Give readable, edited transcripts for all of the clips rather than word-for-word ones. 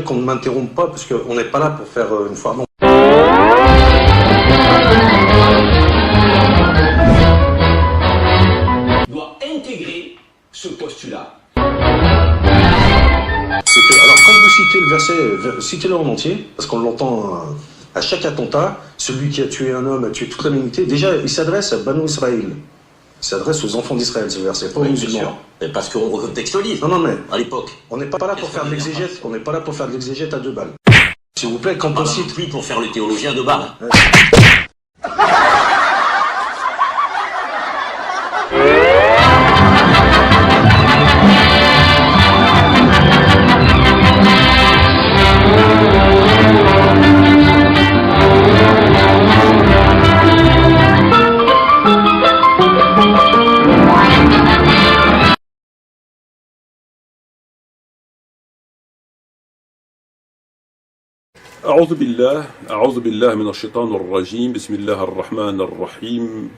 qu'on ne m'interrompe pas, parce qu'on n'est pas là pour faire une fois. Non. Doit intégrer ce postulat. C'est que, alors, quand vous citez le verset, citez-le en entier, parce qu'on l'entend à chaque attentat, celui qui a tué un homme a tué toute l'humanité. Déjà, il s'adresse à Banu Israël. Il s'adresse aux enfants d'Israël, ce verset, pas aux musulmans. Mais parce qu'on recontextualise. Non, mais à l'époque. On n'est pas là pour faire de l'exégète. On n'est pas là pour faire de l'exégète à deux balles. S'il vous plaît, quand on cite. Plus pour faire le théologien de balle. أعوذ بالله من الشيطان الرجيم بسم الله الرحمن الرحيم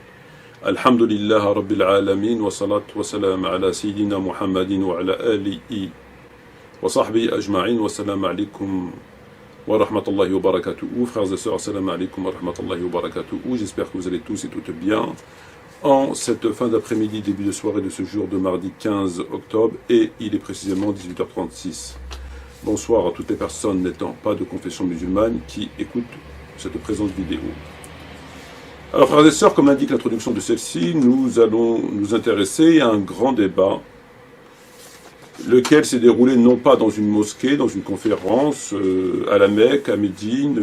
الحمد لله رب العالمين والصلاة والسلام على سيدنا محمد وعلى آله وصحبه أجمعين والسلام عليكم ورحمة الله وبركاته. Frères et sœurs, assalamu alaikum wa rahmatullahi wa barakatuh. J'espère que vous allez tous et toutes bien en cette fin d'après-midi, début de soirée de ce jour de mardi 15 octobre et il est précisément 18h36. Bonsoir à toutes les personnes n'étant pas de confession musulmane qui écoutent cette présente vidéo. Alors frères et sœurs, comme l'indique l'introduction de celle-ci, nous allons nous intéresser à un grand débat, lequel s'est déroulé non pas dans une mosquée, dans une conférence, à la Mecque, à Médine,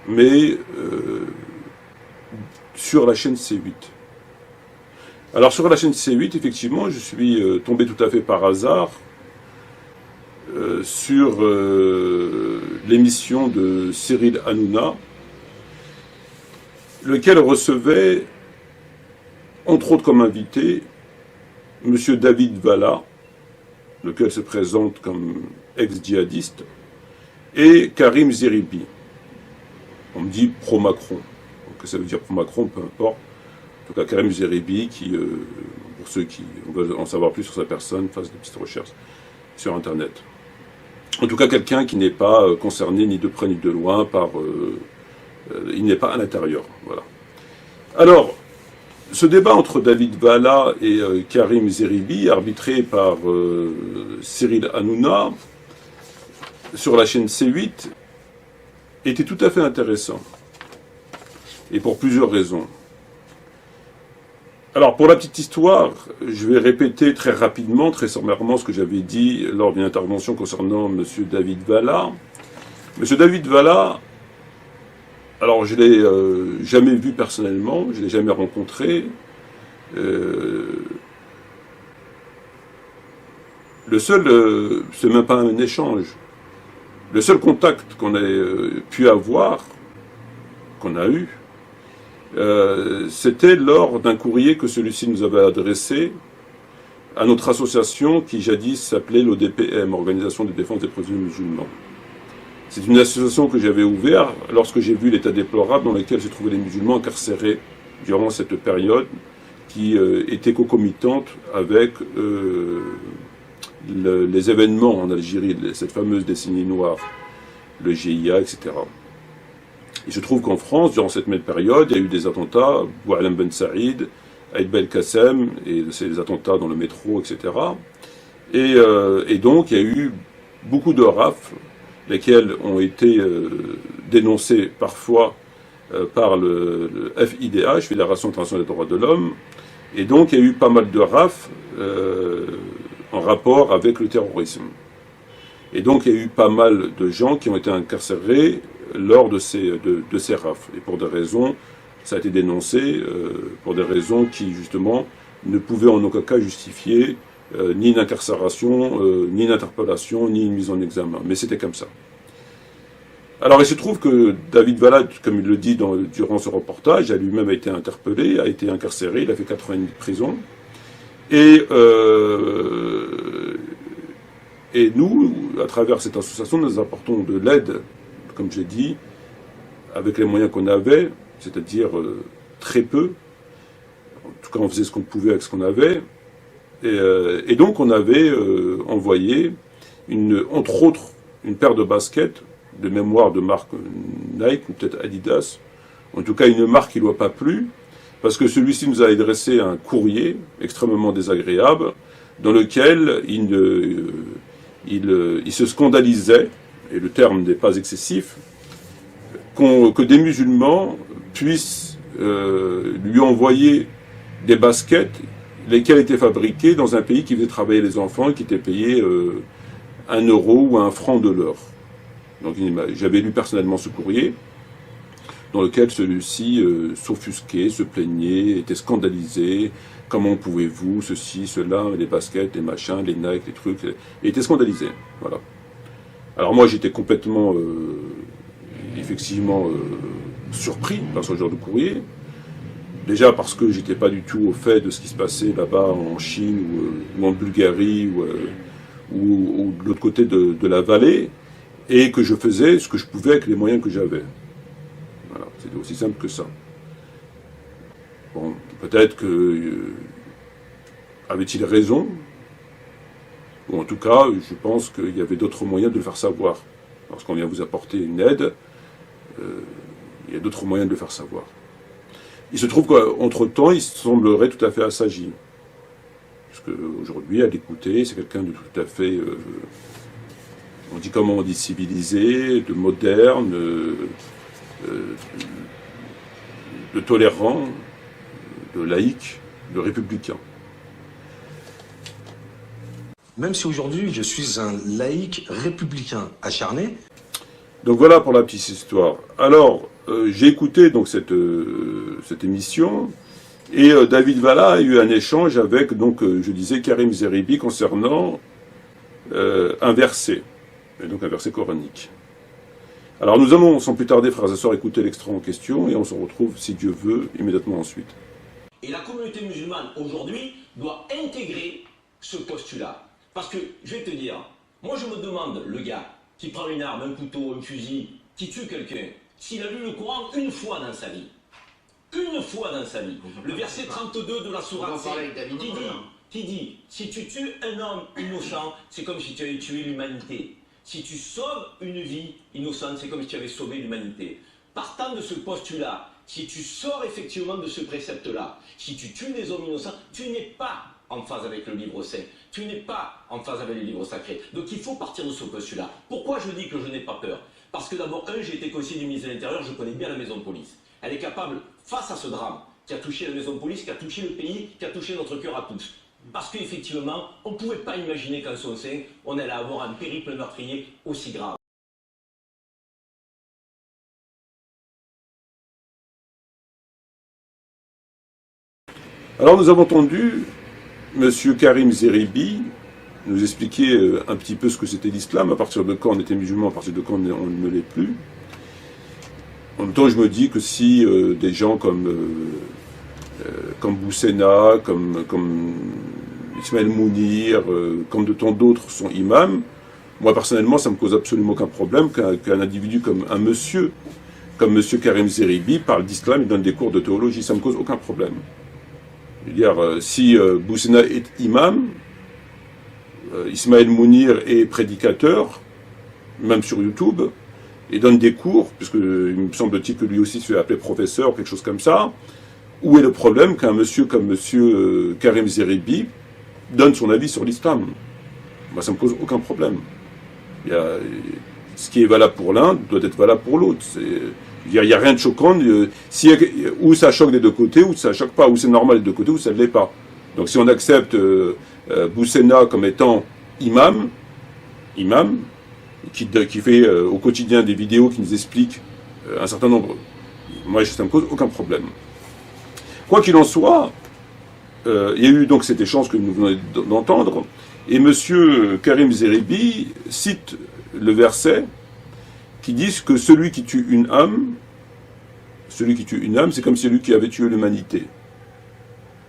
mais sur la chaîne C8. Alors sur la chaîne C8, effectivement, je suis tombé tout à fait par hasard sur l'émission de Cyril Hanouna, lequel recevait, entre autres comme invité, M. David Valla, lequel se présente comme ex-djihadiste, et Karim Zeribi. On me dit pro-Macron. Donc ça veut dire pro-Macron, peu importe. En tout cas, Karim Zeribi, qui, pour ceux qui veulent en savoir plus sur sa personne, fassent des petites recherches sur Internet. En tout cas, quelqu'un qui n'est pas concerné ni de près ni de loin par... il n'est pas à l'intérieur. Voilà. Alors, ce débat entre David Valla et Karim Zeribi, arbitré par Cyril Hanouna, sur la chaîne C8, était tout à fait intéressant. Et pour plusieurs raisons. Alors, pour la petite histoire, je vais répéter très rapidement, très sommairement, ce que j'avais dit lors d'une intervention concernant M. David Valla. M. David Valla, alors je ne l'ai jamais vu personnellement, je ne l'ai jamais rencontré. Le seul, c'est même pas un échange, le seul contact qu'on a pu avoir, qu'on a eu, c'était lors d'un courrier que celui-ci nous avait adressé à notre association qui jadis s'appelait l'ODPM, Organisation de défense des prisonniers musulmans. C'est une association que j'avais ouverte lorsque j'ai vu l'état déplorable dans lequel se trouvaient les musulmans incarcérés durant cette période qui était concomitante avec les événements en Algérie, cette fameuse décennie noire, le GIA, etc. Il se trouve qu'en France, durant cette même période, il y a eu des attentats, Boualem Ben Saïd, Aïd Belkacem, et c'est des attentats dans le métro, etc. Et donc, il y a eu beaucoup de rafles, lesquelles ont été dénoncées parfois par le FIDH, Fédération internationale des droits de l'homme. Et donc, il y a eu pas mal de rafles en rapport avec le terrorisme. Et donc, il y a eu pas mal de gens qui ont été incarcérés lors de ces rafles. Et pour des raisons, ça a été dénoncé, pour des raisons qui, justement, ne pouvaient en aucun cas justifier ni une incarcération, ni une interpellation, ni une mise en examen. Mais c'était comme ça. Alors, il se trouve que David Valla, comme il le dit durant ce reportage, a lui-même été interpellé, a été incarcéré, il a fait 4 ans et demi de prison. Et nous, à travers cette association, nous apportons de l'aide, comme j'ai dit, avec les moyens qu'on avait, c'est-à-dire très peu. En tout cas, on faisait ce qu'on pouvait avec ce qu'on avait. Et donc on avait envoyé, entre autres, une paire de baskets de mémoire de marque Nike ou peut-être Adidas, en tout cas une marque qui ne lui a pas plu, parce que celui-ci nous a adressé un courrier extrêmement désagréable, dans lequel il se scandalisait, et le terme n'est pas excessif, que des musulmans puissent lui envoyer des baskets, lesquelles étaient fabriquées dans un pays qui faisait travailler les enfants et qui était payé 1 euro ou 1 franc de l'heure. Donc j'avais lu personnellement ce courrier, dans lequel celui-ci s'offusquait, se plaignait, était scandalisé. Comment pouvez-vous, ceci, cela, les baskets, les machins, les Nike, les trucs, il était scandalisé. Voilà. Alors moi j'étais complètement, effectivement, surpris par ce genre de courrier. Déjà parce que j'étais pas du tout au fait de ce qui se passait là-bas en Chine ou en Bulgarie ou de l'autre côté de la vallée, et que je faisais ce que je pouvais avec les moyens que j'avais. Voilà, c'était aussi simple que ça. Bon, peut-être que avait-il raison, ou en tout cas, je pense qu'il y avait d'autres moyens de le faire savoir. Lorsqu'on vient vous apporter une aide, il y a d'autres moyens de le faire savoir. Il se trouve qu'entre-temps, il semblerait tout à fait assagi. Parce qu'aujourd'hui, à l'écouter, c'est quelqu'un de tout à fait, on dit civilisé, de moderne, de tolérant, de laïque, de républicain. Même si aujourd'hui je suis un laïc républicain acharné. Donc voilà pour la petite histoire. Alors, j'ai écouté donc cette émission, et David Valla a eu un échange avec, donc, je disais, Karim Zeribi concernant un verset, et donc un verset coranique. Alors nous allons, sans plus tarder, frères et sœurs, écouter l'extrait en question, et on se retrouve, si Dieu veut, immédiatement ensuite. Et la communauté musulmane, aujourd'hui, doit intégrer ce postulat. Parce que, je vais te dire, moi je me demande, le gars qui prend une arme, un couteau, un fusil, qui tue quelqu'un, s'il a lu le Coran une fois dans sa vie. Une fois dans sa vie. Le verset 32 de la sourate qui dit, si tu tues un homme innocent, c'est comme si tu avais tué l'humanité. Si tu sauves une vie innocente, c'est comme si tu avais sauvé l'humanité. Partant de ce postulat, si tu sors effectivement de ce précepte-là, si tu tues des hommes innocents, tu n'es pas en phase avec le livre saint, tu n'es pas en phase avec le livre sacré. Donc il faut partir de ce postulat. Pourquoi je dis que je n'ai pas peur? Parce que d'abord, j'ai été conseiller du ministre de l'Intérieur, je connais bien la maison de police. Elle est capable, face à ce drame qui a touché la maison de police, qui a touché le pays, qui a touché notre cœur à tous. Parce qu'effectivement, on ne pouvait pas imaginer qu'en son sein, on allait avoir un périple meurtrier aussi grave. Alors nous avons entendu M. Karim Zeribi nous expliquer un petit peu ce que c'était l'islam, à partir de quand on était musulman, à partir de quand on ne l'est plus. En même temps, je me dis que si des gens comme Boussena, comme Ismaël Mounir, comme de tant d'autres sont imams, moi personnellement, ça ne me cause absolument aucun problème qu'un individu comme un monsieur, comme M. Karim Zeribi, parle d'islam et donne des cours de théologie. Ça ne me cause aucun problème. Je veux dire, si Boussena est imam, Ismaël Mounir est prédicateur, même sur YouTube, et donne des cours, puisque il me semble-t-il que lui aussi se fait appeler professeur, ou quelque chose comme ça, où est le problème qu'un monsieur comme M. Karim Zeribi donne son avis sur l'islam? Moi, ça ne me cause aucun problème. Ce qui est valable pour l'un doit être valable pour l'autre. Il n'y a rien de choquant, ou ça choque des deux côtés, ou ça ne choque pas, ou c'est normal des deux côtés, ou ça ne l'est pas. Donc si on accepte Boussena comme étant imam, qui fait au quotidien des vidéos qui nous expliquent un certain nombre, moi ça ne me cause aucun problème. Quoi qu'il en soit, il y a eu donc cet échange que nous venons d'entendre, et M. Karim Zeribi cite le verset qui dit que celui qui tue une âme, c'est comme celui qui avait tué l'humanité.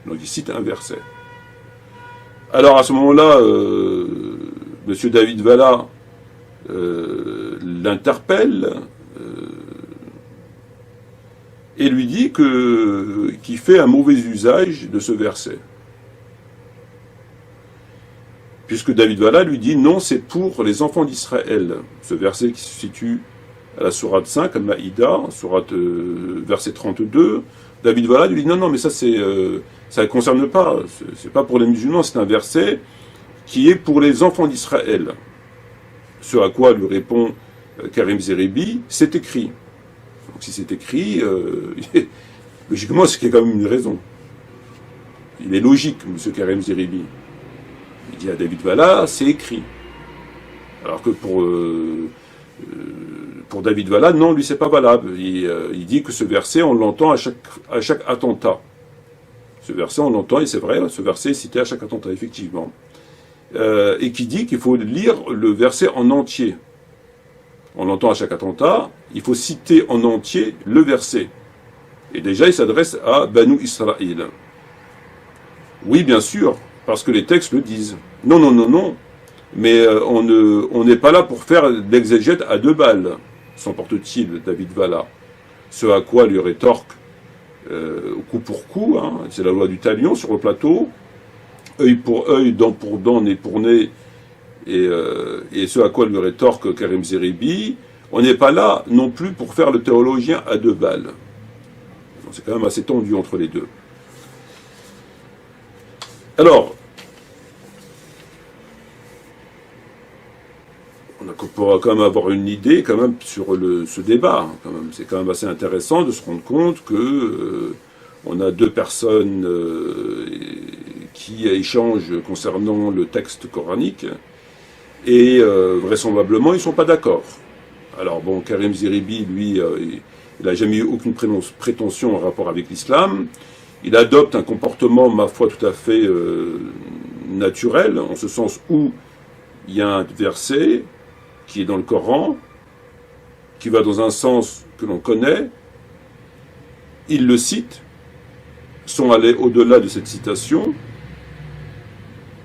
Donc il cite un verset. Alors à ce moment-là, M. David Valla l'interpelle et lui dit qu'il fait un mauvais usage de ce verset. puisque David Valla lui dit non, c'est pour les enfants d'Israël. Ce verset qui se situe à la sourate 5, Al-Maïda, sourate verset 32, David Valla lui dit non, mais ça ne concerne pas, c'est pas pour les musulmans, c'est un verset qui est pour les enfants d'Israël. Ce à quoi lui répond Karim Zeribi, c'est écrit. Donc si c'est écrit, logiquement c'est qu'il y a quand même une raison. Il est logique, M. Karim Zeribi. Il dit à David Valla, c'est écrit. Alors que pour David Valla, non, lui c'est pas valable. Il dit que ce verset, on l'entend à chaque attentat. Ce verset, on l'entend, et c'est vrai, ce verset est cité à chaque attentat, effectivement. Et qui dit qu'il faut lire le verset en entier. On l'entend à chaque attentat, il faut citer en entier le verset. Et déjà, il s'adresse à Banu Israël. Oui, bien sûr, parce que les textes le disent. Non. Mais on n'est pas là pour faire l'exégète à deux balles, s'emporte-t-il, David Valla. Ce à quoi lui rétorque, coup pour coup, hein, c'est la loi du talion sur le plateau, œil pour œil, dent pour dent, nez pour nez, et ce à quoi lui rétorque Karim Zeribi, on n'est pas là non plus pour faire le théologien à deux balles. C'est quand même assez tendu entre les deux. Alors, on pourra quand même avoir une idée quand même sur ce débat. Quand même. C'est quand même assez intéressant de se rendre compte que on a deux personnes qui échangent concernant le texte coranique et vraisemblablement ils ne sont pas d'accord. Alors bon, Karim Zeribi, lui, il n'a jamais eu aucune prétention en rapport avec l'islam. Il adopte un comportement, ma foi, tout à fait naturel, en ce sens où il y a un verset qui est dans le Coran, qui va dans un sens que l'on connaît, il le cite, sont allés au-delà de cette citation,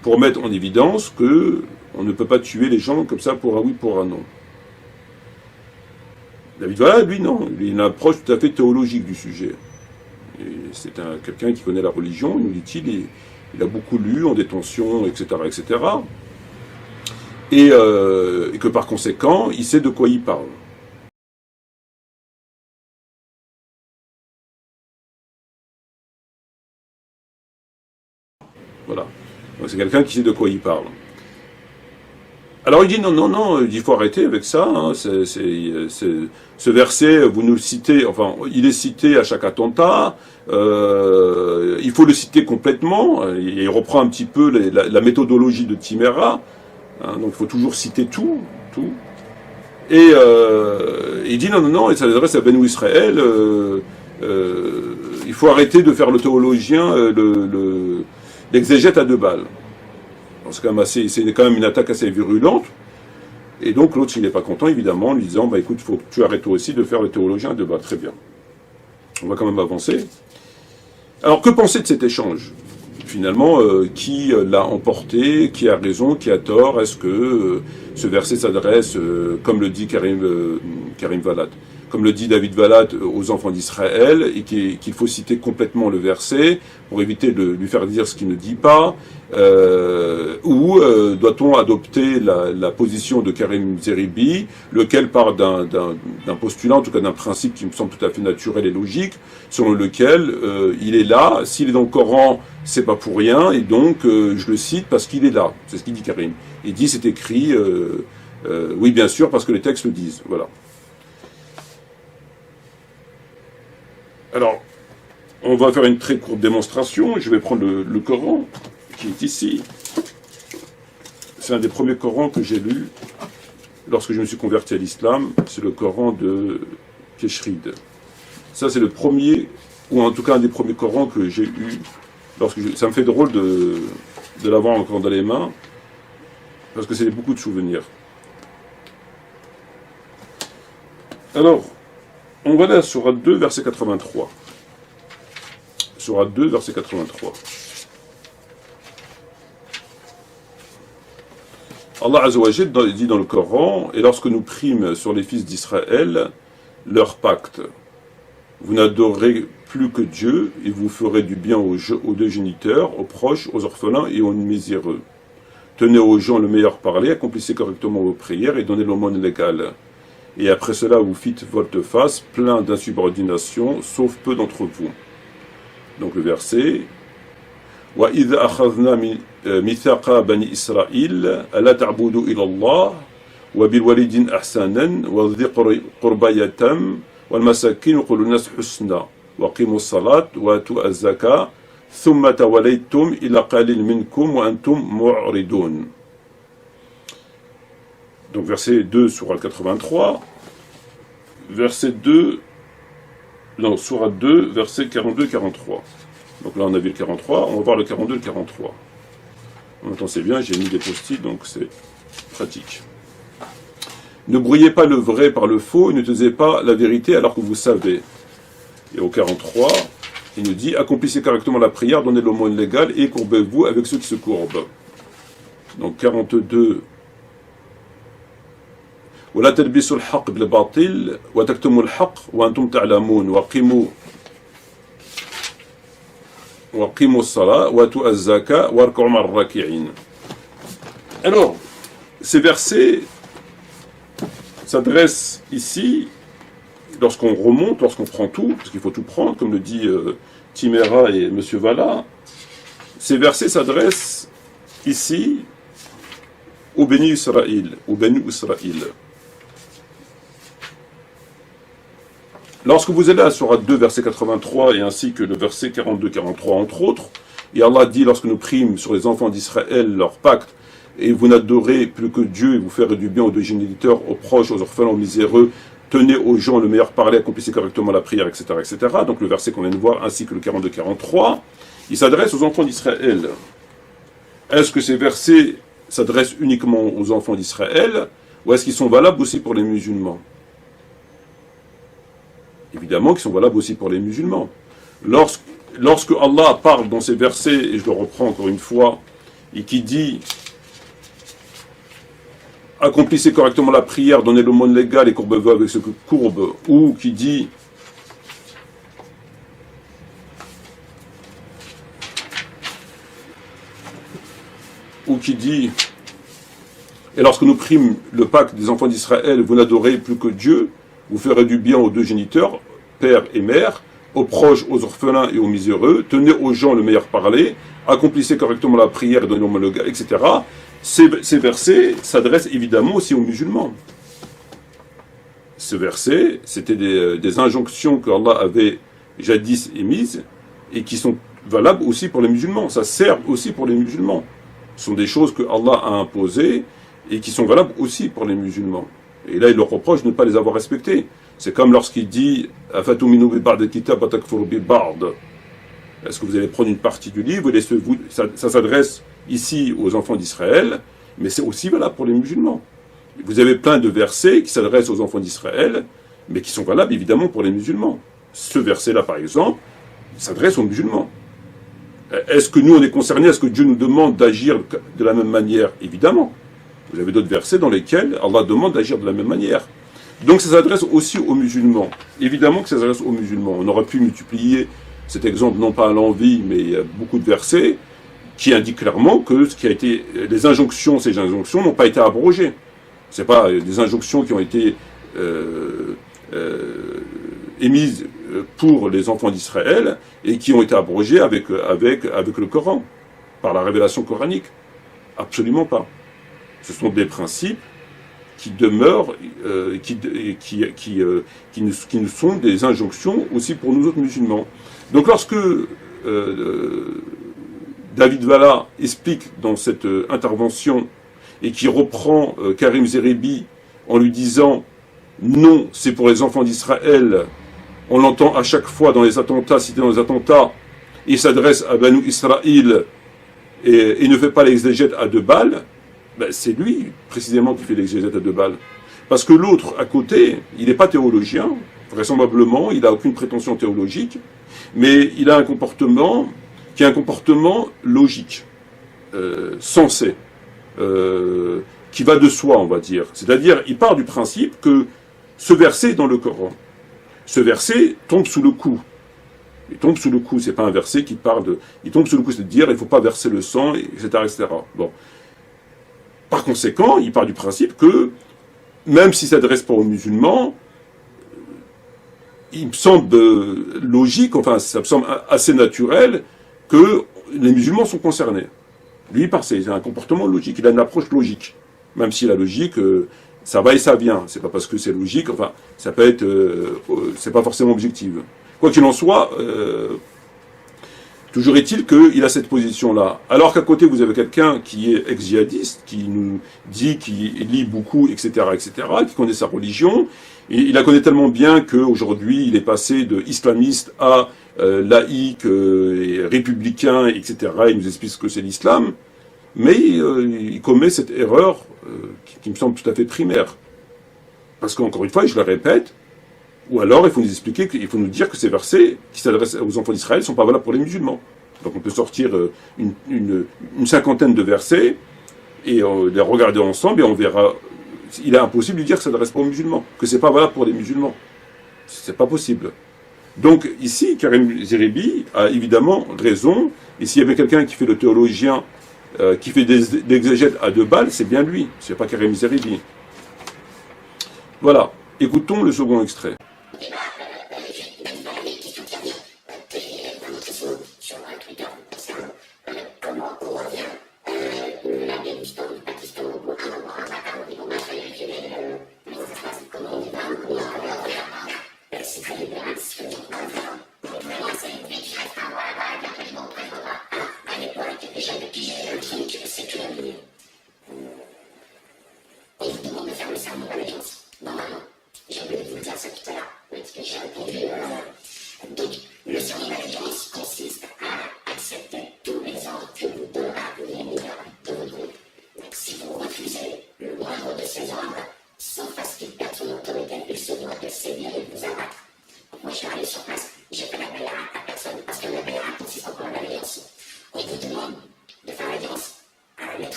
pour mettre en évidence que on ne peut pas tuer les gens comme ça pour un oui, pour un non. David Valla, lui, non, il a une approche tout à fait théologique du sujet. C'est quelqu'un qui connaît la religion, nous dit-il, il a beaucoup lu en détention, etc., etc., et que par conséquent, il sait de quoi il parle. Voilà. Donc c'est quelqu'un qui sait de quoi il parle. Alors il dit non, il faut arrêter avec ça. Hein, ce verset, vous nous le citez, enfin, il est cité à chaque attentat. Il faut le citer complètement. Il reprend un petit peu la méthodologie de Timéra. Hein, donc il faut toujours citer tout. Et il dit non, et ça s'adresse à Benu Israël. Il faut arrêter de faire le théologien, l'exégète à deux balles. C'est quand même une attaque assez virulente. Et donc l'autre, s'il n'est pas content, évidemment, en lui disant, écoute, il faut que tu arrêtes toi aussi de faire le théologien à deux balles. Très bien. On va quand même avancer. Alors, que penser de cet échange ? Finalement, qui l'a emporté, qui a raison, qui a tort? Est-ce que ce verset s'adresse, comme le dit Karim Valla, comme le dit David Valla, aux enfants d'Israël, et qu'il faut citer complètement le verset pour éviter de lui faire dire ce qu'il ne dit pas, ou doit-on adopter la position de Karim Zeribi, lequel part d'un postulat, en tout cas d'un principe qui me semble tout à fait naturel et logique, selon lequel il est là, s'il est dans le Coran, c'est pas pour rien, et donc je le cite parce qu'il est là. C'est ce qu'il dit Karim. Il dit c'est écrit, oui bien sûr, parce que les textes le disent. Voilà. Alors, on va faire une très courte démonstration. Je vais prendre le Coran, qui est ici. C'est un des premiers Corans que j'ai lu lorsque je me suis converti à l'islam. C'est le Coran de Keshrid. Ça, c'est le premier, ou en tout cas un des premiers Corans que j'ai eu. Ça me fait drôle de l'avoir encore dans les mains, parce que c'est beaucoup de souvenirs. Alors, on va aller à Sourate 2, verset 83. Sourate 2, verset 83. Allah Azza wa Jal dit dans le Coran, et lorsque nous prîmes sur les fils d'Israël leur pacte, vous n'adorerez plus que Dieu, et vous ferez du bien aux deux géniteurs, aux proches, aux orphelins et aux miséreux. tenez aux gens le meilleur parler, accomplissez correctement vos prières et donnez l'aumône légale. Et après cela, vous fîtes volte-face, plein d'insubordination, sauf peu d'entre vous. Donc le verset وَإِذْ أَخَذْنَا مِيثَاقَ بَنِي إِسْرَائِيلَ أَلَا تَعْبُدُوا إِلَى اللَّهِ وَبِالْوَالِدَيْنِ إِحْسَانًا وَذِي الْقُرْبَى يَتَامَى وَالْمَسَاكِينِ وَقُولُوا لِلنَّاسِ حُسْنًا وَأَقِيمُوا الصَّلَاةَ وَآتُوا الزَّكَاةَ ثُمَّ تَوَلَّيْتُمْ إِلَّا قَلِيلٌ مِنكُمْ وَأَنْتُمْ مُعْرِضُونَ. Donc verset 2, sourate 83, verset 2, non, sourate 2, verset 42-43. Donc là on a vu le 43, on va voir le 42 et le 43. En même temps c'est bien, j'ai mis des post-it, donc c'est pratique. Ne brouillez pas le vrai par le faux, et ne taisez pas la vérité alors que vous savez. Et au 43, il nous dit, accomplissez correctement la prière, donnez l'aumône légale et courbez-vous avec ceux qui se courbent. Donc 42, ولا تلبسوا الحق بالباطل وتكتموا الحق وأنتم تعلمون وأقيموا الصلاة وآتوا الزكاة واركعوا مع الراكعين. Alors, ces versets s'adressent ici, lorsqu'on remonte, lorsqu'on prend tout, parce qu'il faut tout prendre, comme le dit Timera et M. Valla, ces versets s'adressent ici au Béni Israël, au Béni Israël. Lorsque vous allez à Sourate 2, verset 83, et ainsi que le verset 42-43, entre autres, et Allah dit, lorsque nous prîmes sur les enfants d'Israël leur pacte, et vous n'adorez plus que Dieu, et vous ferez du bien aux deux géniteurs, aux proches, aux orphelins, aux miséreux, tenez aux gens le meilleur parler, accomplissez correctement la prière, etc., etc. Donc le verset qu'on vient de voir, ainsi que le 42-43, il s'adresse aux enfants d'Israël. Est-ce que ces versets s'adressent uniquement aux enfants d'Israël, ou est-ce qu'ils sont valables aussi pour les musulmans ? Évidemment qu'ils sont valables aussi pour les musulmans. Lorsque Allah parle dans ces versets, et je le reprends encore une fois, et qui dit « Accomplissez correctement la prière, donnez l'aumône légale et courbez-vous avec ce que courbe », ou qui dit « Et lorsque nous prîmes le pacte des enfants d'Israël, vous n'adorez plus que Dieu, vous ferez du bien aux deux géniteurs, père et mère, aux proches, aux orphelins et aux miséreux, tenez aux gens le meilleur parler, accomplissez correctement la prière et donnez l'aumône légale, etc. » Ces versets s'adressent évidemment aussi aux musulmans. Ce verset, c'était des injonctions que Allah avait jadis émises et qui sont valables aussi pour les musulmans. Ça sert aussi pour les musulmans. Ce sont des choses que Allah a imposées et qui sont valables aussi pour les musulmans. Et là, il leur reproche de ne pas les avoir respectées. C'est comme lorsqu'il dit « Afatuminu bi ba'd al-kitab wa takfuru bi ba'd » Est-ce que vous allez prendre une partie du livre et ça s'adresse ici aux enfants d'Israël, mais c'est aussi valable pour les musulmans. Vous avez plein de versets qui s'adressent aux enfants d'Israël, mais qui sont valables évidemment pour les musulmans. Ce verset-là, par exemple, s'adresse aux musulmans. Est-ce que nous, on est concernés? Est-ce que Dieu nous demande d'agir de la même manière? Évidemment. Vous avez d'autres versets dans lesquels Allah demande d'agir de la même manière. Donc ça s'adresse aussi aux musulmans. Évidemment que ça s'adresse aux musulmans. On aurait pu multiplier cet exemple, non pas à l'envi, mais il y a beaucoup de versets qui indiquent clairement que ce qui a été, ces injonctions n'ont pas été abrogées. Ce n'est pas des injonctions qui ont été émises pour les enfants d'Israël et qui ont été abrogées avec le Coran, par la révélation coranique. Absolument pas. Ce sont des principes qui demeurent, qui nous sont des injonctions aussi pour nous autres musulmans. Donc lorsque David Valla explique dans cette intervention et qui reprend Karim Zerebi en lui disant « Non, c'est pour les enfants d'Israël », on l'entend à chaque fois dans les attentats, cité dans les attentats, il s'adresse à Banu Israël et ne fait pas l'exégète à deux balles, ben c'est lui, précisément, qui fait l'exégète à deux balles. Parce que l'autre, à côté, il n'est pas théologien, vraisemblablement, il n'a aucune prétention théologique, mais il a un comportement qui est un comportement logique, sensé, qui va de soi, on va dire. C'est-à-dire, il part du principe que ce verset est dans le Coran. Ce verset tombe sous le coup. Il tombe sous le coup, c'est pas un verset qui parle de... Il tombe sous le coup, c'est de dire, il ne faut pas verser le sang, etc., etc. Bon. par conséquent, il part du principe que, même s'il ne s'adresse pas aux musulmans, il me semble logique, enfin, ça me semble assez naturel que les musulmans sont concernés. Lui, c'est un comportement logique, il a une approche logique. Même si la logique, ça va et ça vient. C'est pas parce que c'est logique, enfin, ça peut être, c'est pas forcément objectif. Quoi qu'il en soit, toujours est-il qu'il a cette position-là. Alors qu'à côté, vous avez quelqu'un qui est ex-djihadiste, qui nous dit qu'il lit beaucoup, etc., qui connaît sa religion. Et il la connaît tellement bien qu'aujourd'hui, il est passé de islamiste à laïque, et républicain, etc. Il nous explique ce que c'est l'islam. Mais il commet cette erreur qui me semble tout à fait primaire. Parce qu'encore une fois, je le répète, ou alors il faut nous expliquer, il faut nous dire que ces versets qui s'adressent aux enfants d'Israël ne sont pas valables pour les musulmans. Donc on peut sortir une cinquantaine de versets et les regarder ensemble et on verra. Il est impossible de dire que ça ne s'adresse pas aux musulmans, que c'est pas valable pour les musulmans. C'est pas possible. Donc ici, Karim Zeribi a évidemment raison. Et s'il y avait quelqu'un qui fait le théologien, qui fait des exégètes à 2 balles, c'est bien lui. C'est pas Karim Zeribi. Voilà. Écoutons le second extrait.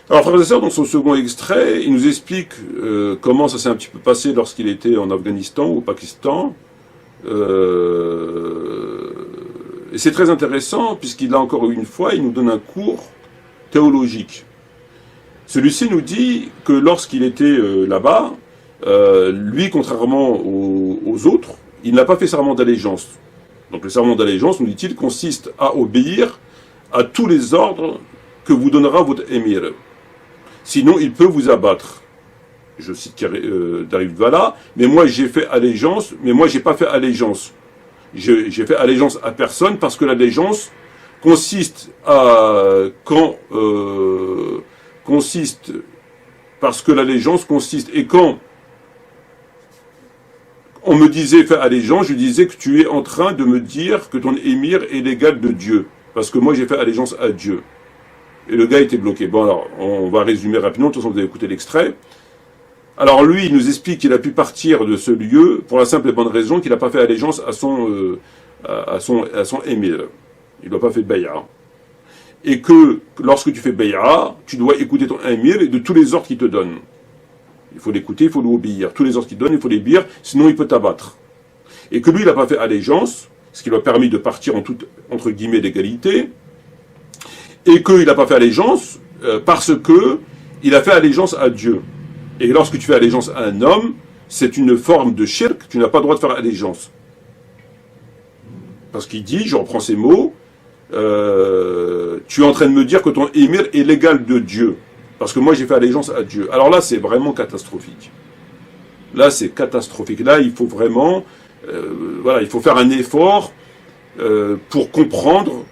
Alors, frères et sœurs, dans son second extrait, il nous explique comment ça s'est un petit peu passé lorsqu'il était en Afghanistan ou au Pakistan. Et c'est très intéressant, puisqu'il a encore une fois, il nous donne un cours théologique. Celui-ci nous dit que lorsqu'il était là-bas, lui, contrairement aux autres, il n'a pas fait serment d'allégeance. Donc le serment d'allégeance, nous dit-il, consiste à obéir à tous les ordres que vous donnera votre émir. Sinon, il peut vous abattre. Je cite Darif Vala, mais moi j'ai fait allégeance, mais moi j'ai pas fait allégeance. J'ai fait allégeance à personne parce que l'allégeance consiste parce que l'allégeance consiste, et quand on me disait fais allégeance, je disais que tu es en train de me dire que ton émir est l'égal de Dieu, parce que moi j'ai fait allégeance à Dieu. Et le gars était bloqué. Bon alors, on va résumer rapidement, de toute façon vous avez écouté l'extrait. Alors lui, il nous explique qu'il a pu partir de ce lieu pour la simple et bonne raison qu'il n'a pas fait allégeance à son émir. Il n'a pas fait bay'a. Et que lorsque tu fais bay'a, tu dois écouter ton émir et de tous les ordres qu'il te donne. Il faut l'écouter, il faut lui obéir. Tous les ordres qu'il te donne, il faut les obéir, sinon il peut t'abattre. Et que lui, il n'a pas fait allégeance, ce qui lui a permis de partir en toute, entre guillemets, l'égalité, et qu'il n'a pas fait allégeance parce que il a fait allégeance à Dieu. Et lorsque tu fais allégeance à un homme, c'est une forme de shirk, tu n'as pas le droit de faire allégeance. Parce qu'il dit, je reprends ces mots, tu es en train de me dire que ton émir est l'égal de Dieu. Parce que moi j'ai fait allégeance à Dieu. Alors là c'est vraiment catastrophique. Là c'est catastrophique. Là il faut vraiment, voilà, il faut faire un effort pour comprendre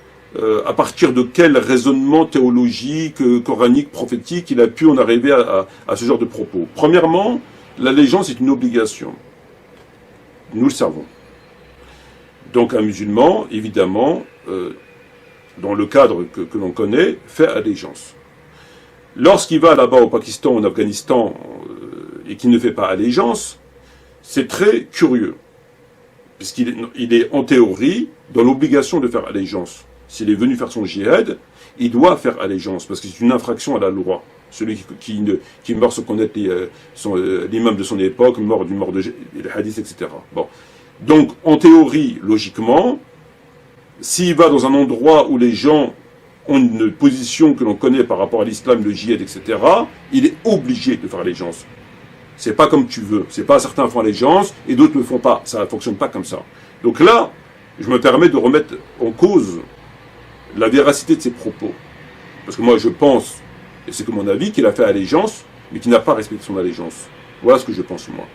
à partir de quel raisonnement théologique, coranique, prophétique, il a pu en arriver à ce genre de propos. Premièrement, l'allégeance est une obligation. Nous le savons. Donc un musulman, évidemment, dans le cadre que l'on connaît, fait allégeance. Lorsqu'il va là-bas au Pakistan, en Afghanistan, et qu'il ne fait pas allégeance, c'est très curieux, puisqu'il est en théorie dans l'obligation de faire allégeance. S'il est venu faire son djihad, il doit faire allégeance, parce que c'est une infraction à la loi. Celui qui meurt sans connaître l'imam de son époque, mort de les hadiths, etc. Bon. Donc, en théorie, logiquement, s'il va dans un endroit où les gens ont une position que l'on connaît par rapport à l'islam, le djihad, etc., il est obligé de faire allégeance. C'est pas comme tu veux. C'est pas certains font allégeance et d'autres ne font pas. Ça ne fonctionne pas comme ça. Donc là, je me permets de remettre en cause la véracité de ses propos. Parce que moi, je pense, et c'est que mon avis, qu'il a fait allégeance, mais qu'il n'a pas respecté son allégeance. Voilà ce que je pense, moi.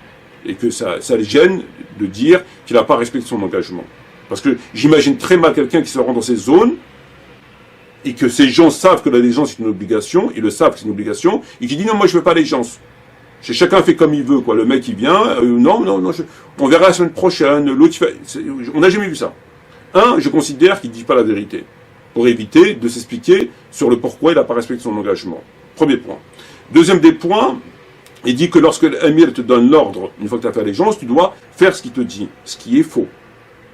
Et que ça le gêne de dire qu'il n'a pas respecté son engagement. Parce que j'imagine très mal quelqu'un qui se rend dans ces zones, et que ces gens savent que l'allégeance est une obligation, ils le savent que c'est une obligation, et qui dit non, moi je ne fais pas allégeance. Chacun fait comme il veut, quoi. Le mec il vient, non, on verra la semaine prochaine, l'autre il fait... On n'a jamais vu ça. Je considère qu'il ne dit pas la vérité, pour éviter de s'expliquer sur le pourquoi il n'a pas respecté son engagement. Premier point. Deuxième des points, il dit que lorsque l'émir te donne l'ordre, une fois que tu as fait allégeance, tu dois faire ce qu'il te dit, ce qui est faux.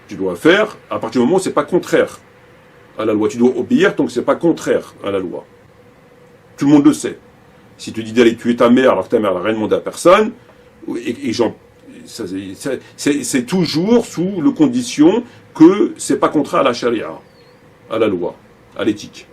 Tu dois faire, à partir du moment où c'est pas contraire à la loi. Tu dois obéir tant que c'est pas contraire à la loi. Tout le monde le sait. Si tu dis d'aller tuer ta mère alors que ta mère n'a rien demandé à personne, c'est toujours sous le condition que c'est pas contraire à la charia, à la loi, à l'éthique.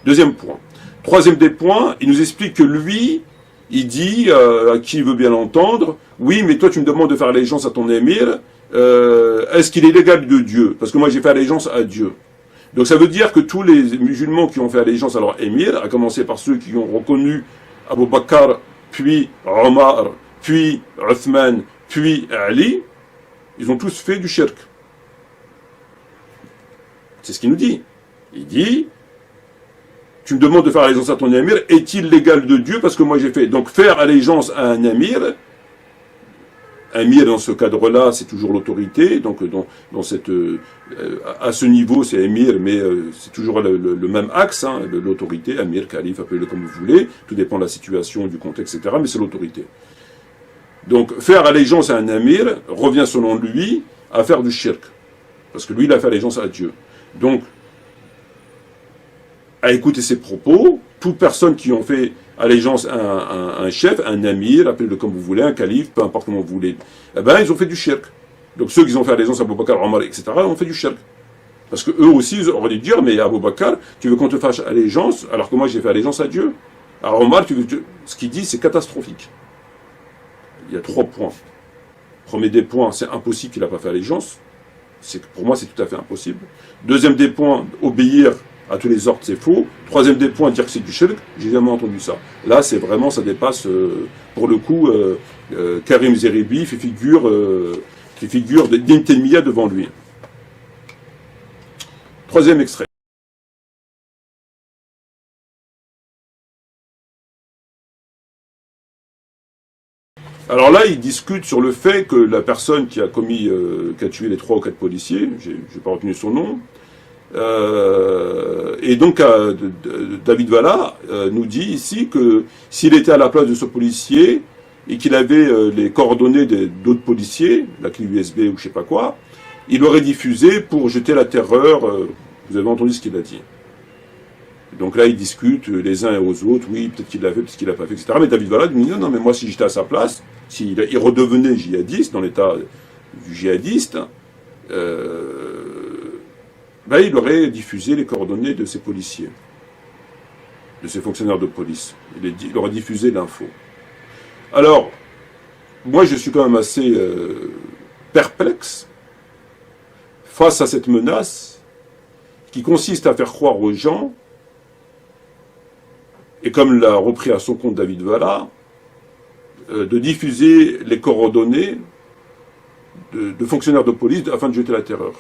Deuxième point. Troisième des points, il nous explique que lui, il dit, à qui il veut bien l'entendre, oui, mais toi tu me demandes de faire allégeance à ton émir, est-ce qu'il est légal de Dieu? Parce que moi j'ai fait allégeance à Dieu. Donc ça veut dire que tous les musulmans qui ont fait allégeance à leur émir, à commencer par ceux qui ont reconnu Abu Bakr, puis Omar, puis Uthman, puis Ali, ils ont tous fait du shirk. C'est ce qu'il nous dit. Il dit, tu me demandes de faire allégeance à ton émir, est-il légal de Dieu? Parce que moi j'ai fait. Donc faire allégeance à un émir dans ce cadre-là, c'est toujours l'autorité. Donc à ce niveau, c'est émir, mais c'est toujours le même axe, hein, l'autorité, émir, calife, appelez-le comme vous voulez. Tout dépend de la situation, du contexte, etc. Mais c'est l'autorité. Donc faire allégeance à un émir revient selon lui à faire du shirk, parce que lui il a fait allégeance à Dieu. Donc à écouter ses propos, toute personne qui ont fait allégeance à un chef, un amir, appelez-le comme vous voulez, un calife, peu importe comment vous voulez, eh ben, ils ont fait du shirk. Donc ceux qui ont fait allégeance à Abu Bakr, Omar, etc., ont fait du shirk. Parce que eux aussi, ils auraient dû dire, mais Abu Bakr, tu veux qu'on te fasse allégeance, alors que moi j'ai fait allégeance à Dieu. Alors Omar, ce qu'il dit, c'est catastrophique. Il y a 3 points. Premier des points, c'est impossible qu'il n'a pas fait allégeance. Pour moi, c'est tout à fait impossible. Deuxième des points, obéir à tous les ordres, c'est faux. Troisième des points, dire que c'est du shirk, j'ai jamais entendu ça. Là, c'est vraiment, ça dépasse, pour le coup, Karim Zeribi fait figure d'Intelmiya devant lui. Troisième extrait. Alors là, il discute sur le fait que la personne qui a tué les 3 ou 4 policiers, j'ai pas retenu son nom, et donc David Valla nous dit ici que s'il était à la place de ce policier et qu'il avait les coordonnées d'autres policiers, la clé USB ou je sais pas quoi, il aurait diffusé pour jeter la terreur. Vous avez entendu ce qu'il a dit. Donc là, ils discutent les uns et aux autres, oui, peut-être qu'il l'a fait, peut-être qu'il l'a pas fait, etc. Mais David Valla nous dit non, mais moi si j'étais à sa place, s'il redevenait djihadiste, dans l'état du djihadiste, il aurait diffusé les coordonnées de ses policiers, de ses fonctionnaires de police. Il aurait diffusé l'info. Alors, moi je suis quand même assez perplexe face à cette menace qui consiste à faire croire aux gens, et comme l'a repris à son compte David Valla, de diffuser les coordonnées de fonctionnaires de police afin de jeter la terreur.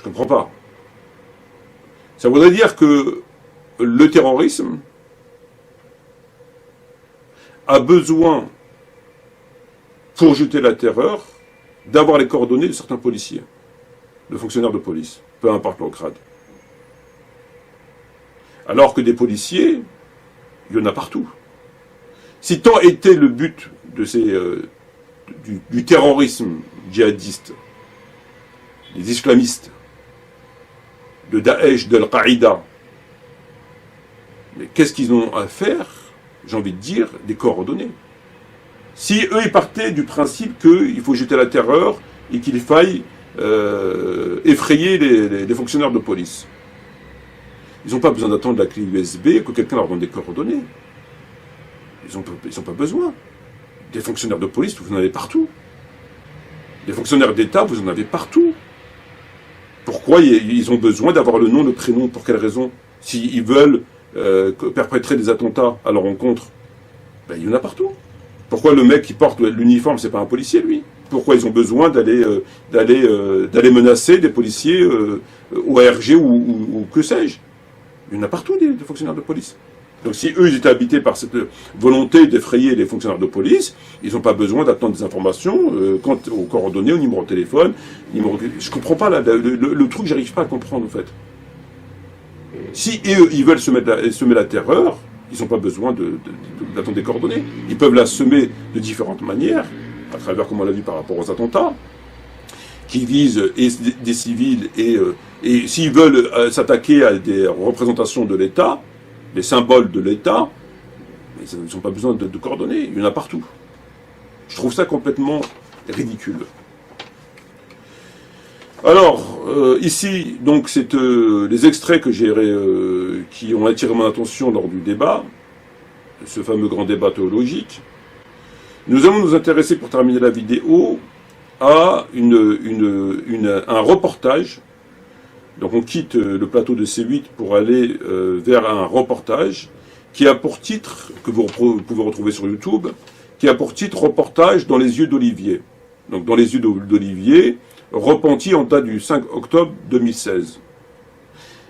Je comprends pas. Ça voudrait dire que le terrorisme a besoin, pour jeter la terreur, d'avoir les coordonnées de certains policiers, de fonctionnaires de police, peu importe leur grade. Alors que des policiers, il y en a partout. Si tant était le but de du terrorisme djihadiste, des islamistes, de Daesh, de Al-Qaïda, mais qu'est-ce qu'ils ont à faire, j'ai envie de dire, des coordonnées. Si eux, ils partaient du principe qu'il faut jeter la terreur et qu'il faille effrayer les fonctionnaires de police, ils n'ont pas besoin d'attendre la clé USB que quelqu'un leur donne des coordonnées. Ils n'ont pas besoin. Des fonctionnaires de police, vous en avez partout. Des fonctionnaires d'État, vous en avez partout. Pourquoi ils ont besoin d'avoir le nom, le prénom? Pour quelle raison? S'ils veulent perpétrer des attentats à leur encontre, ben, il y en a partout. Pourquoi le mec qui porte l'uniforme, c'est pas un policier, lui? Pourquoi ils ont besoin d'aller menacer des policiers au ARG ou que sais-je? Il y en a partout des fonctionnaires de police. Donc si eux, ils étaient habités par cette volonté d'effrayer les fonctionnaires de police, ils n'ont pas besoin d'attendre des informations quant aux coordonnées, au numéro de téléphone. Je comprends pas, là, le truc, j'arrive pas à comprendre, en fait. Si eux, ils veulent semer la terreur, ils n'ont pas besoin d'attendre des coordonnées. Ils peuvent la semer de différentes manières, à travers, comme on l'a vu par rapport aux attentats, qui visent des civils et s'ils veulent s'attaquer à des représentations de l'État, les symboles de l'État, ils n'ont pas besoin de coordonnées, il y en a partout. Je trouve ça complètement ridicule. Alors, ici, donc, c'est les extraits que qui ont attiré mon attention lors du débat, ce fameux grand débat théologique. Nous allons nous intéresser, pour terminer la vidéo, à un reportage. Donc on quitte le plateau de C8 pour aller vers un reportage qui a pour titre, que vous pouvez retrouver sur YouTube, qui a pour titre « Reportage dans les yeux d'Olivier ». Donc dans les yeux d'Olivier, repenti en date du 5 octobre 2016.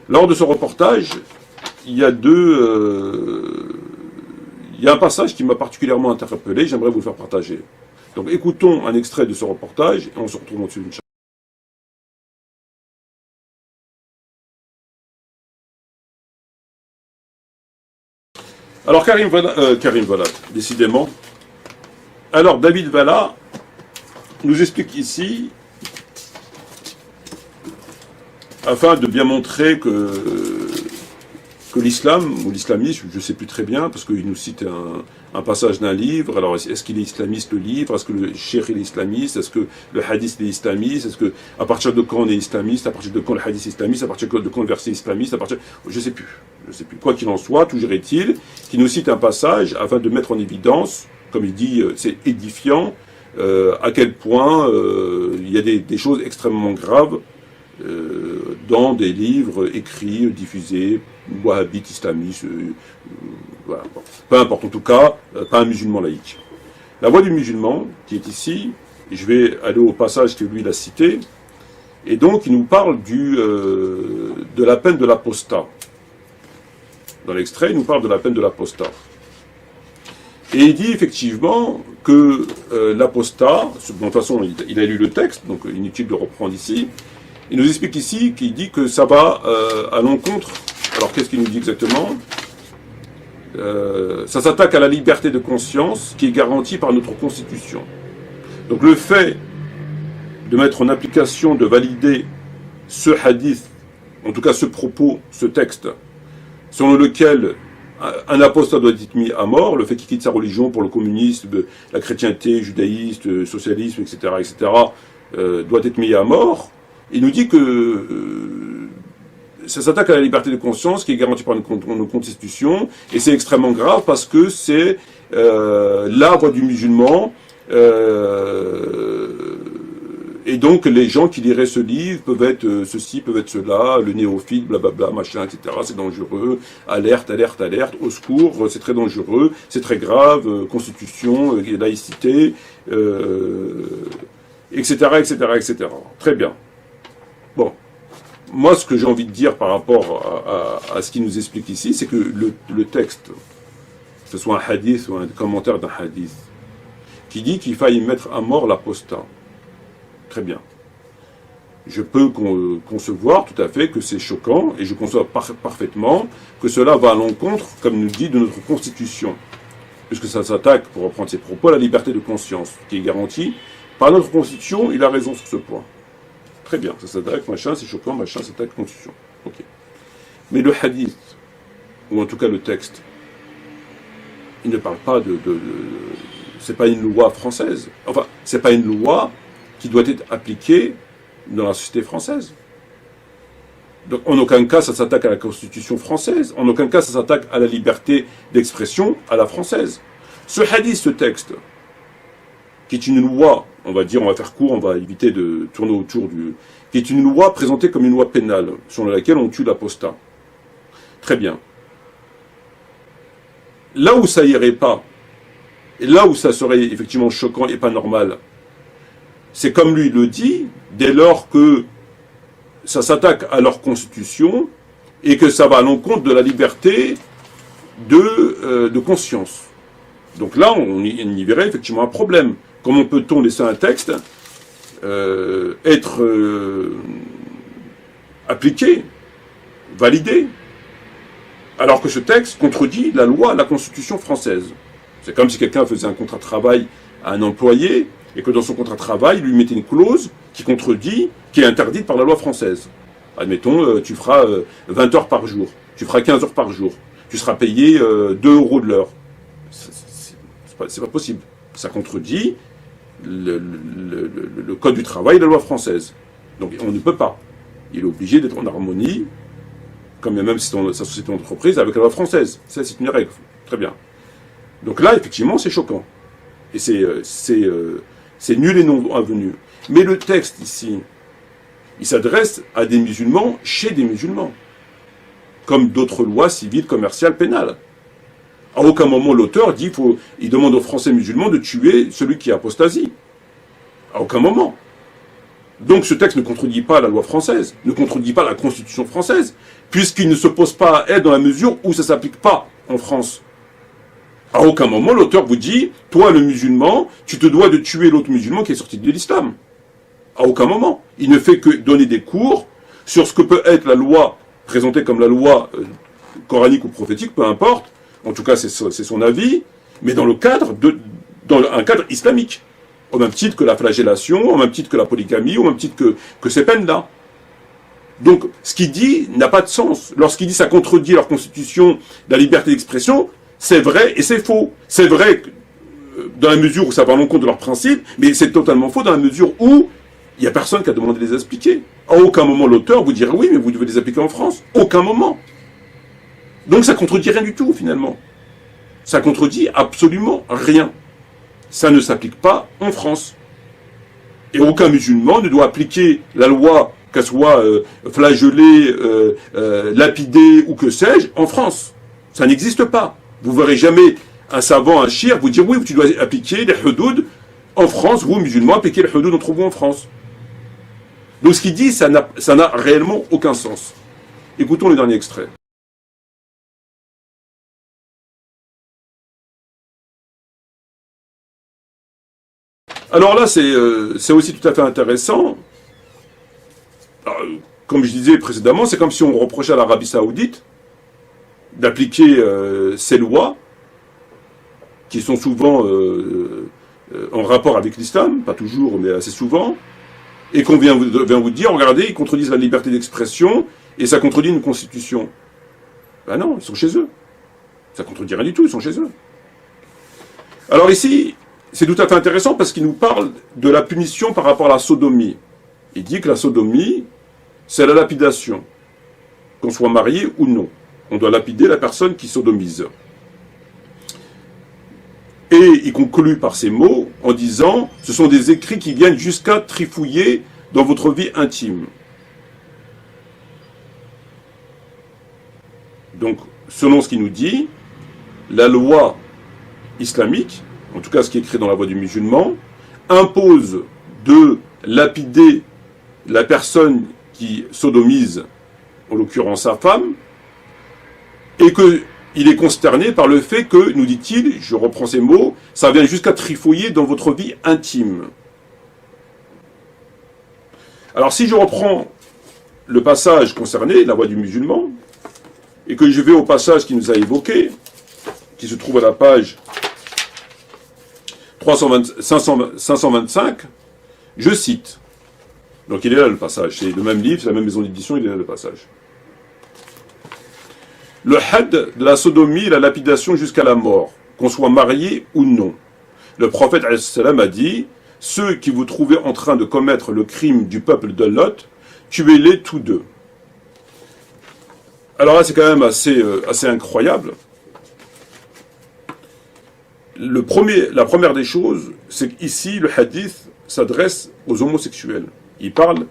Lors de ce reportage, il y a un passage qui m'a particulièrement interpellé, j'aimerais vous le faire partager. Donc écoutons un extrait de ce reportage et on se retrouve ensuite. Alors Karim Valla, décidément. Alors David Valla nous explique ici, afin de bien montrer que l'islam, ou l'islamisme, je ne sais plus très bien, parce qu'il nous cite un passage d'un livre. Alors est-ce qu'il est islamiste, le livre? Est-ce que le cheikh est islamiste? Est-ce que le hadith est islamiste? Est-ce que à partir de quand on est islamiste? À partir de quand le hadith est islamiste? À partir de quand le verset est islamiste? Je ne sais plus. Quoi qu'il en soit, toujours est-il qu'il nous cite un passage afin de mettre en évidence, comme il dit, c'est édifiant, à quel point il y a des choses extrêmement graves dans des livres écrits, diffusés, wahhabites, islamistes, voilà. Peu importe, en tout cas, pas un musulman laïque. La voix du musulman, qui est ici, et je vais aller au passage que lui il a cité, et donc il nous parle de la peine de l'apostat. Dans l'extrait, il nous parle de la peine de l'apostat. Et il dit effectivement que l'apostat, de toute façon il a lu le texte, donc inutile de reprendre ici, il nous explique ici qu'il dit que ça va à l'encontre. Alors qu'est-ce qu'il nous dit exactement? Ça s'attaque à la liberté de conscience qui est garantie par notre Constitution. Donc le fait de mettre en application, de valider ce hadith, en tout cas ce propos, ce texte, selon lequel un apostat doit être mis à mort, le fait qu'il quitte sa religion pour le communisme, la chrétienté, le judaïsme, le socialisme, etc., doit être mis à mort. Il nous dit que ça s'attaque à la liberté de conscience qui est garantie par nos constitutions, et c'est extrêmement grave parce que c'est la voix du musulman, et donc les gens qui liraient ce livre peuvent être ceci, peuvent être cela, le néophyte, blablabla, machin, etc. C'est dangereux, alerte, alerte, alerte, au secours, c'est très dangereux, c'est très grave, constitution, laïcité, etc., etc., etc. Très bien. Bon. moi, ce que j'ai envie de dire par rapport à ce qu'il nous explique ici, c'est que le texte, que ce soit un hadith ou un commentaire d'un hadith, qui dit qu'il faille mettre à mort l'apostat. Très bien. Je peux concevoir tout à fait que c'est choquant, et je conçois parfaitement que cela va à l'encontre, comme nous dit, de notre Constitution. Puisque ça s'attaque, pour reprendre ses propos, à la liberté de conscience, qui est garantie par notre Constitution. Il a raison sur ce point. Très bien, ça s'attaque, machin, c'est choquant, machin, ça s'attaque à la Constitution. Ok. Mais le hadith, ou en tout cas le texte, il ne parle pas c'est pas une loi française. Enfin, c'est pas une loi qui doit être appliquée dans la société française. Donc, en aucun cas, ça s'attaque à la Constitution française. En aucun cas, ça s'attaque à la liberté d'expression à la française. Ce hadith, ce texte, qui est une loi, on va dire, on va faire court, on va éviter de tourner autour qui est une loi présentée comme une loi pénale, sur laquelle on tue l'apostat. Très bien. Là où ça irait pas, et là où ça serait effectivement choquant et pas normal, c'est comme lui le dit, dès lors que ça s'attaque à leur constitution et que ça va à l'encontre de la liberté de conscience. Donc là, on y verrait effectivement un problème. Comment peut-on laisser un texte être appliqué, validé, alors que ce texte contredit la loi, la Constitution française? C'est comme si quelqu'un faisait un contrat de travail à un employé et que dans son contrat de travail, il lui mettait une clause qui contredit, qui est interdite par la loi française. Admettons, tu feras 20 heures par jour, tu feras 15 heures par jour, tu seras payé 2 € de l'heure. C'est pas possible. Ça contredit le code du travail et la loi française. Donc on ne peut pas. Il est obligé d'être en harmonie, comme même si c'est sa société d'entreprise, avec la loi française. Ça, c'est une règle. Très bien. Donc là, effectivement, c'est choquant. Et c'est nul et non avenu. Mais le texte ici, il s'adresse à des musulmans chez des musulmans, comme d'autres lois civiles, commerciales, pénales. À aucun moment l'auteur dit il demande aux Français musulmans de tuer celui qui apostasie. À aucun moment. Donc ce texte ne contredit pas la loi française, ne contredit pas la Constitution française, puisqu'il ne s'oppose pas à elle dans la mesure où ça ne s'applique pas en France. À aucun moment l'auteur vous dit, toi le musulman, tu te dois de tuer l'autre musulman qui est sorti de l'islam. À aucun moment. Il ne fait que donner des cours sur ce que peut être la loi présentée comme la loi coranique ou prophétique, peu importe. En tout cas, c'est son avis, mais dans un cadre islamique. Au même titre que la flagellation, au même titre que la polygamie, au même titre que ces peines-là. Donc, ce qu'il dit n'a pas de sens. Lorsqu'il dit ça contredit leur constitution, la liberté d'expression, c'est vrai et c'est faux. C'est vrai dans la mesure où ça va à l'encontre de leurs principes, mais c'est totalement faux dans la mesure où il n'y a personne qui a demandé de les expliquer. À aucun moment l'auteur vous dira oui, mais vous devez les appliquer en France. Aucun moment. Donc ça contredit rien du tout, finalement. Ça contredit absolument rien. Ça ne s'applique pas en France. Et aucun musulman ne doit appliquer la loi, qu'elle soit flagellée, lapidée ou que sais-je, en France. Ça n'existe pas. Vous verrez jamais un savant, un shir, vous dire oui, tu dois appliquer les hudud en France, vous musulmans, appliquez les hudud entre vous en France. Donc ce qu'il dit, ça n'a réellement aucun sens. Écoutons le dernier extrait. Alors là, c'est aussi tout à fait intéressant. Alors, comme je disais précédemment, c'est comme si on reprochait à l'Arabie Saoudite d'appliquer ces lois qui sont souvent en rapport avec l'islam, pas toujours, mais assez souvent, et qu'on vient vous dire, regardez, ils contredisent la liberté d'expression et ça contredit une constitution. Ben non, ils sont chez eux. Ça contredit rien du tout, ils sont chez eux. Alors ici, c'est tout à fait intéressant parce qu'il nous parle de la punition par rapport à la sodomie. Il dit que la sodomie, c'est la lapidation, qu'on soit marié ou non. On doit lapider la personne qui sodomise. Et il conclut par ces mots en disant « Ce sont des écrits qui viennent jusqu'à trifouiller dans votre vie intime. » Donc, selon ce qu'il nous dit, la loi islamique, en tout cas ce qui est écrit dans la voie du musulman, impose de lapider la personne qui sodomise, en l'occurrence sa femme, et qu'il est consterné par le fait que, nous dit-il, je reprends ces mots, ça vient jusqu'à trifouiller dans votre vie intime. Alors si je reprends le passage concerné, la voix du musulman, et que je vais au passage qui nous a évoqué, qui se trouve à la page 525, je cite. Donc il est là le passage, c'est le même livre, c'est la même maison d'édition, il est là le passage. Le had de la sodomie, la lapidation jusqu'à la mort, qu'on soit marié ou non. Le prophète a dit, ceux qui vous trouvez en train de commettre le crime du peuple de Lot, tuez-les tous deux. Alors là, c'est quand même assez incroyable. La première des choses, c'est qu'ici, le hadith s'adresse aux homosexuels. Il parle,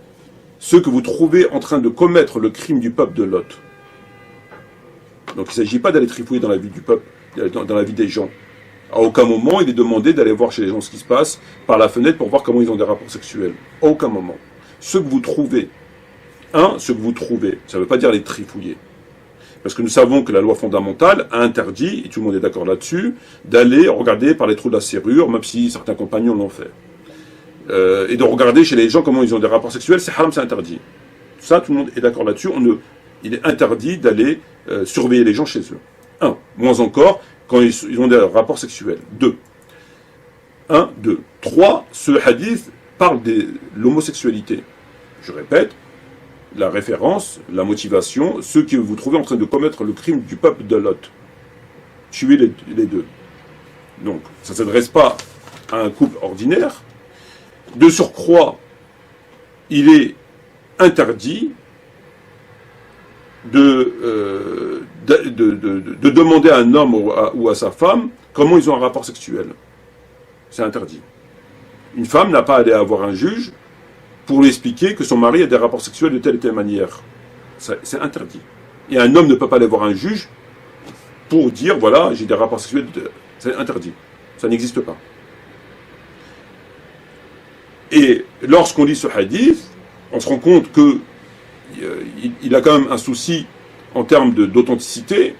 ceux que vous trouvez en train de commettre le crime du peuple de Lot. Donc il ne s'agit pas d'aller trifouiller dans la vie du peuple, dans la vie des gens. À aucun moment, il est demandé d'aller voir chez les gens ce qui se passe par la fenêtre pour voir comment ils ont des rapports sexuels. À aucun moment. Ce que vous trouvez, ça ne veut pas dire les trifouiller. Parce que nous savons que la loi fondamentale a interdit, et tout le monde est d'accord là-dessus, d'aller regarder par les trous de la serrure, même si certains compagnons l'ont fait. Et de regarder chez les gens comment ils ont des rapports sexuels, c'est haram, c'est interdit. Ça, tout le monde est d'accord là-dessus. Il est interdit d'aller surveiller les gens chez eux. Moins encore, quand ils ont des rapports sexuels. 2. 3. Ce hadith parle de l'homosexualité. Je répète, la référence, la motivation, ceux que vous trouvez en train de commettre le crime du peuple de Lot. Tuez les deux. Donc, ça ne s'adresse pas à un couple ordinaire. De surcroît, il est interdit de demander à un homme ou à sa femme comment ils ont un rapport sexuel. C'est interdit. Une femme n'a pas à aller avoir un juge pour lui expliquer que son mari a des rapports sexuels de telle et telle manière. C'est interdit. Et un homme ne peut pas aller voir un juge pour dire, voilà, j'ai des rapports sexuels. C'est interdit. Ça n'existe pas. Et lorsqu'on lit ce hadith, on se rend compte qu'il a quand même un souci en termes d'authenticité,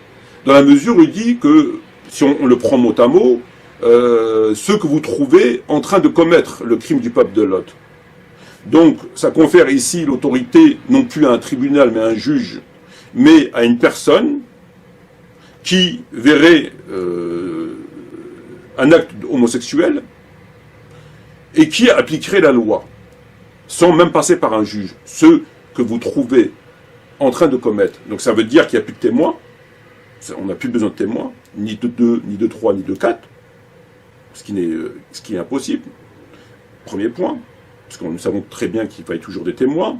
dans la mesure où il dit que, si on le prend mot à mot, ceux que vous trouvez en train de commettre le crime du peuple de Lot. Donc, ça confère ici l'autorité, non plus à un tribunal, mais à un juge, mais à une personne qui verrait un acte homosexuel et qui appliquerait la loi, sans même passer par un juge. Ceux que vous trouvez en train de commettre. Donc ça veut dire qu'il n'y a plus de témoins, on n'a plus besoin de témoins, ni de 2, ni de 3, ni de 4, ce qui est impossible. Premier point. Parce que nous savons très bien qu'il faille toujours des témoins.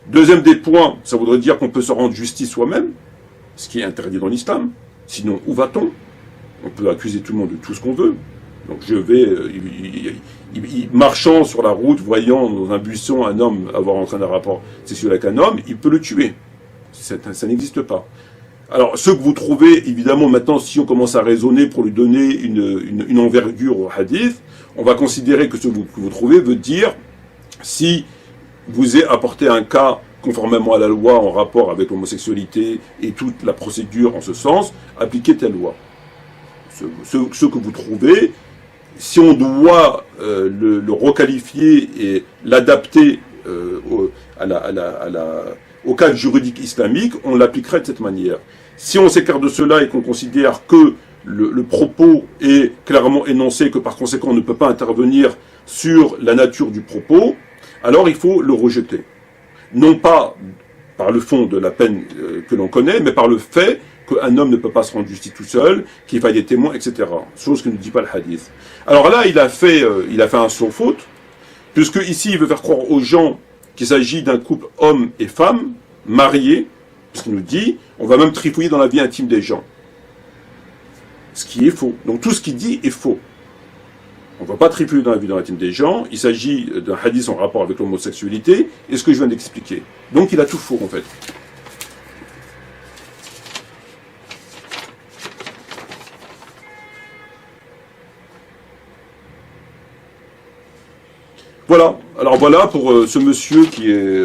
Deuxième des points, ça voudrait dire qu'on peut se rendre justice soi-même, ce qui est interdit dans l'islam. Sinon, où va-t-on? On peut accuser tout le monde de tout ce qu'on veut. Donc je vais, marchant sur la route, voyant dans un buisson un homme avoir en train d'un rapport sexuel avec un homme, il peut le tuer. Ça n'existe pas. Alors, ce que vous trouvez, évidemment, maintenant, si on commence à raisonner pour lui donner une envergure au hadith, on va considérer que ce que vous trouvez veut dire si vous est apporté un cas conformément à la loi en rapport avec l'homosexualité et toute la procédure en ce sens, appliquez telle loi. Ce que vous trouvez, si on doit le requalifier et l'adapter au cadre juridique islamique, on l'appliquerait de cette manière. Si on s'écarte de cela et qu'on considère que le propos est clairement énoncé, que par conséquent on ne peut pas intervenir sur la nature du propos, alors il faut le rejeter. Non pas par le fond de la peine que l'on connaît, mais par le fait qu'un homme ne peut pas se rendre justice tout seul, qu'il faille des témoins, etc. Chose que ne dit pas le hadith. Alors là, il a fait un sans faute, puisque ici il veut faire croire aux gens qu'il s'agit d'un couple homme et femme, mariés, parce qu'il nous dit, on va même trifouiller dans la vie intime des gens. Ce qui est faux. Donc tout ce qu'il dit est faux. On ne va pas trifouiller dans la vie intime des gens, il s'agit d'un hadith en rapport avec l'homosexualité, et ce que je viens d'expliquer. Donc il a tout faux en fait. Voilà. Alors voilà pour ce monsieur qui est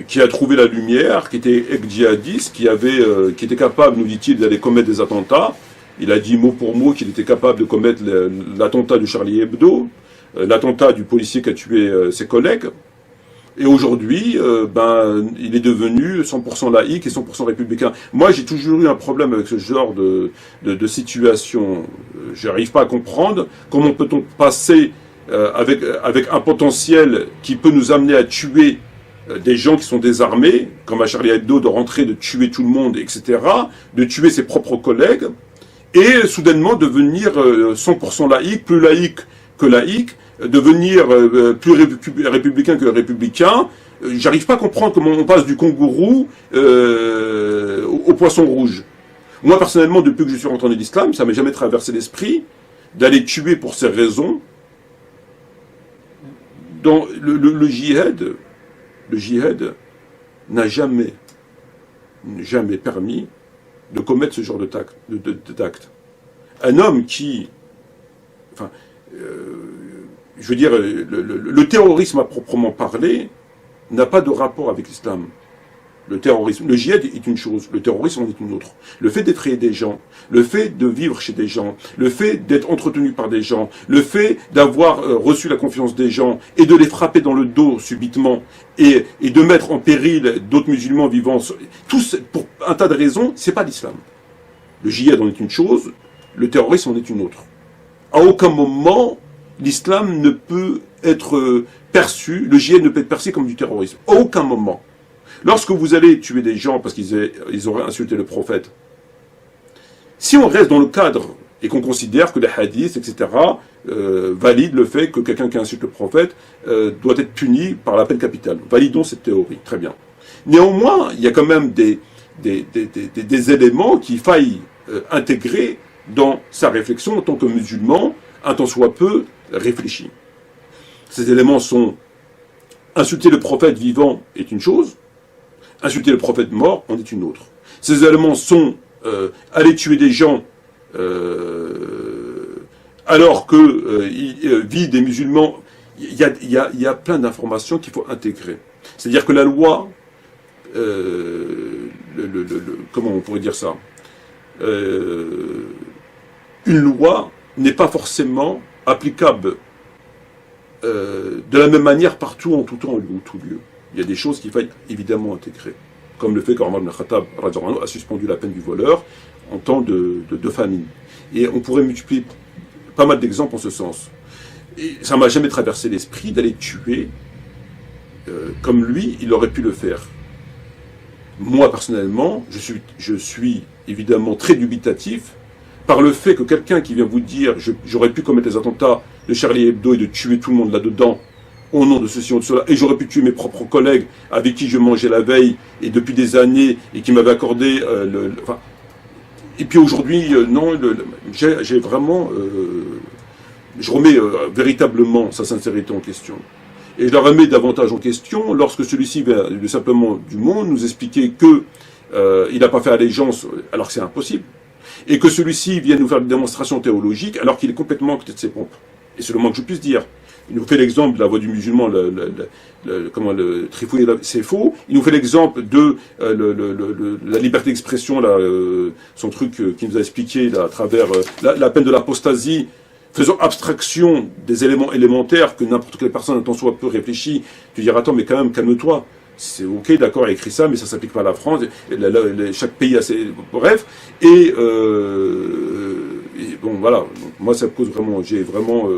qui a trouvé la lumière, qui était ex-djihadiste, qui était capable, nous dit-il, d'aller commettre des attentats. Il a dit mot pour mot qu'il était capable de commettre l'attentat du Charlie Hebdo, l'attentat du policier qui a tué ses collègues. Et aujourd'hui, il est devenu 100% laïque et 100% républicain. Moi, j'ai toujours eu un problème avec ce genre de situation. J'arrive pas à comprendre comment peut-on passer avec un potentiel qui peut nous amener à tuer des gens qui sont désarmés, comme à Charlie Hebdo, de rentrer, de tuer tout le monde, etc., de tuer ses propres collègues, et soudainement devenir 100% laïque, plus laïque que laïque, devenir plus républicain que républicain. J'arrive pas à comprendre comment on passe du kangourou au poisson rouge. Moi, personnellement, depuis que je suis rentré dans l'islam, ça m'est jamais traversé l'esprit d'aller tuer pour ces raisons. Dans le djihad n'a jamais permis de commettre ce genre d'acte. Un homme qui... Enfin, je veux dire, le terrorisme à proprement parler n'a pas de rapport avec l'islam. Le terrorisme, le djihad est une chose, le terrorisme en est une autre. Le fait d'effrayer des gens, le fait de vivre chez des gens, le fait d'être entretenu par des gens, le fait d'avoir reçu la confiance des gens et de les frapper dans le dos subitement et de mettre en péril d'autres musulmans vivant, tous pour un tas de raisons, c'est pas l'islam. Le djihad en est une chose, le terrorisme en est une autre. À aucun moment, l'islam ne peut être perçu, le djihad ne peut être perçu comme du terrorisme. À aucun moment. Lorsque vous allez tuer des gens parce qu'ils auraient insulté le prophète, si on reste dans le cadre et qu'on considère que les hadiths, etc., valident le fait que quelqu'un qui insulte le prophète doit être puni par la peine capitale. Validons cette théorie, très bien. Néanmoins, il y a quand même des éléments qu'il faille intégrer dans sa réflexion en tant que musulman, un tant soit peu réfléchi. Ces éléments sont insulter le prophète vivant est une chose, insulter le prophète mort en est une autre. Ces éléments sont aller tuer des gens alors que vie des musulmans. Il y a plein d'informations qu'il faut intégrer. C'est-à-dire que la loi, comment on pourrait dire ça, une loi n'est pas forcément applicable de la même manière partout, en tout temps, en tout lieu. Il y a des choses qu'il faille évidemment intégrer, comme le fait qu'Omar ibn Khattab a suspendu la peine du voleur en temps de famine. Et on pourrait multiplier pas mal d'exemples en ce sens. Et ça ne m'a jamais traversé l'esprit d'aller tuer comme lui, il aurait pu le faire. Moi, personnellement, je suis évidemment très dubitatif par le fait que quelqu'un qui vient vous dire j'aurais pu commettre les attentats de Charlie Hebdo et de tuer tout le monde là-dedans au nom de ceci ou de cela, et j'aurais pu tuer mes propres collègues avec qui je mangeais la veille et depuis des années et qui m'avaient accordé et puis aujourd'hui, non, j'ai vraiment... je remets véritablement sa sincérité en question. Et je la remets davantage en question lorsque celui-ci vient simplement du monde nous expliquer que il n'a pas fait allégeance alors que c'est impossible, et que celui-ci vient nous faire des démonstrations théologiques alors qu'il est complètement à côté de ses pompes. Et c'est le moins que je puisse dire. Il nous fait l'exemple de la voix du musulman, le trifouiller, c'est faux. Il nous fait l'exemple de la liberté d'expression, son truc qu'il nous a expliqué là, à travers la peine de l'apostasie, faisant abstraction des éléments élémentaires que n'importe quelle personne, en tant soit peu réfléchi, tu diras attends mais quand même calme-toi. C'est ok, d'accord, il a écrit ça, mais ça ne s'applique pas à la France. Chaque pays a ses... Bref. Et bon, voilà. Donc, moi, ça me cause vraiment... J'ai vraiment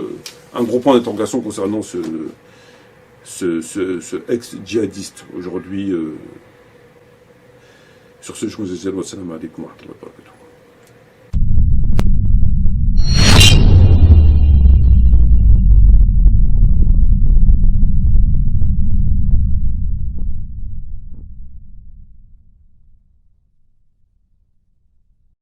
un gros point d'interrogation concernant ce ex-djihadiste aujourd'hui. Sur ce, je vous dis salam alaikum wa rahmatullahi wa barakatuh.